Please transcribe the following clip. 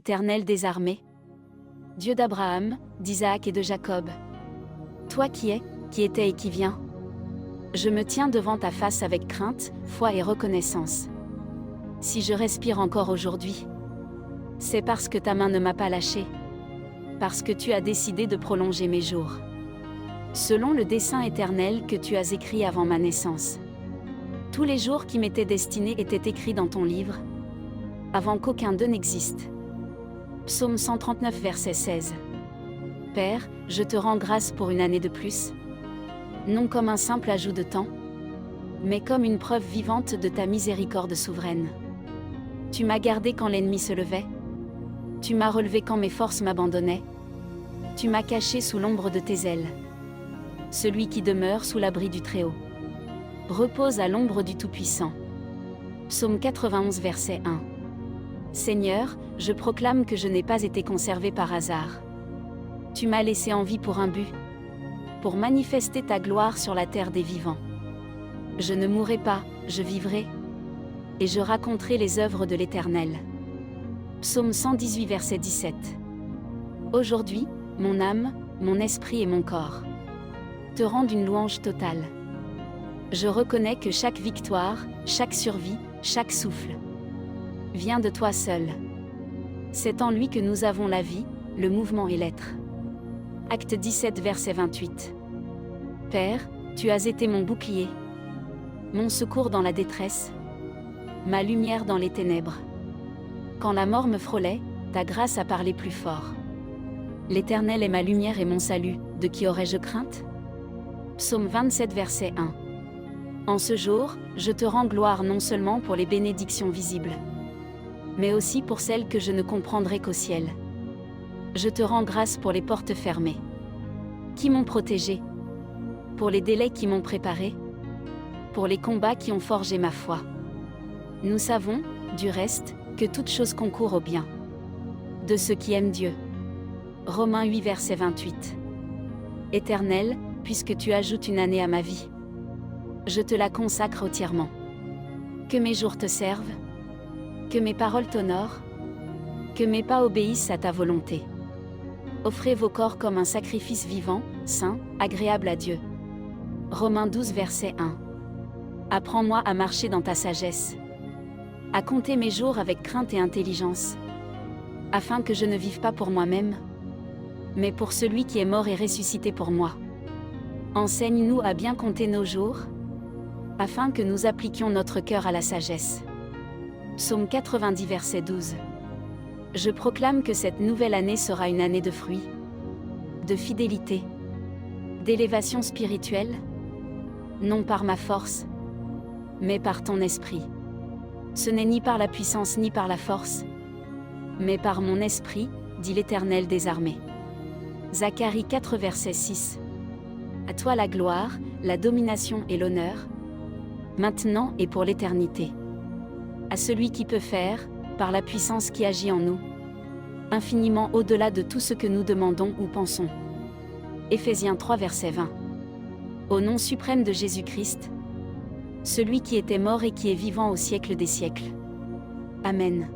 Éternel des armées, Dieu d'Abraham, d'Isaac et de Jacob. Toi qui es, qui étais et qui viens. Je me tiens devant ta face avec crainte, foi et reconnaissance. Si je respire encore aujourd'hui, c'est parce que ta main ne m'a pas lâché, parce que tu as décidé de prolonger mes jours, selon le dessein éternel que tu as écrit avant ma naissance. Tous les jours qui m'étaient destinés étaient écrits dans ton livre, avant qu'aucun d'eux n'existe. Psaume 139 verset 16. Père, je te rends grâce pour une année de plus, non comme un simple ajout de temps, mais comme une preuve vivante de ta miséricorde souveraine. Tu m'as gardé quand l'ennemi se levait, tu m'as relevé quand mes forces m'abandonnaient, tu m'as caché sous l'ombre de tes ailes. Celui qui demeure sous l'abri du Très-Haut repose à l'ombre du Tout-Puissant. Psaume 91 verset 1. Seigneur, je proclame que je n'ai pas été conservé par hasard. Tu m'as laissé en vie pour un but, pour manifester ta gloire sur la terre des vivants. Je ne mourrai pas, je vivrai, et je raconterai les œuvres de l'Éternel. Psaume 118 verset 17. Aujourd'hui, mon âme, mon esprit et mon corps te rendent une louange totale. Je reconnais que chaque victoire, chaque survie, chaque souffle vient de toi seul. C'est en lui que nous avons la vie, le mouvement et l'être. Acte 17 verset 28. Père, tu as été mon bouclier, mon secours dans la détresse, ma lumière dans les ténèbres. Quand la mort me frôlait, ta grâce a parlé plus fort. L'Éternel est ma lumière et mon salut, de qui aurais-je crainte? Psaume 27 verset 1. En ce jour, je te rends gloire non seulement pour les bénédictions visibles, mais aussi pour celles que je ne comprendrai qu'au ciel. Je te rends grâce pour les portes fermées, qui m'ont protégé, pour les délais qui m'ont préparé, pour les combats qui ont forgé ma foi. Nous savons, du reste, que toute chose concourt au bien de ceux qui aiment Dieu. Romains 8 verset 28. Éternel, puisque tu ajoutes une année à ma vie, je te la consacre entièrement. Que mes jours te servent, que mes paroles t'honorent, que mes pas obéissent à ta volonté. Offrez vos corps comme un sacrifice vivant, saint, agréable à Dieu. Romains 12 verset 1. Apprends-moi à marcher dans ta sagesse, à compter mes jours avec crainte et intelligence, afin que je ne vive pas pour moi-même, mais pour celui qui est mort et ressuscité pour moi. Enseigne-nous à bien compter nos jours, afin que nous appliquions notre cœur à la sagesse. Psaume 90 verset 12. Je proclame que cette nouvelle année sera une année de fruits, de fidélité, d'élévation spirituelle, non par ma force, mais par ton esprit. Ce n'est ni par la puissance ni par la force, mais par mon esprit, dit l'Éternel des armées. Zacharie 4 verset 6. À toi la gloire, la domination et l'honneur, maintenant et pour l'éternité. À celui qui peut faire, par la puissance qui agit en nous, infiniment au-delà de tout ce que nous demandons ou pensons. Éphésiens 3 verset 20. Au nom suprême de Jésus-Christ, celui qui était mort et qui est vivant au siècle des siècles. Amen.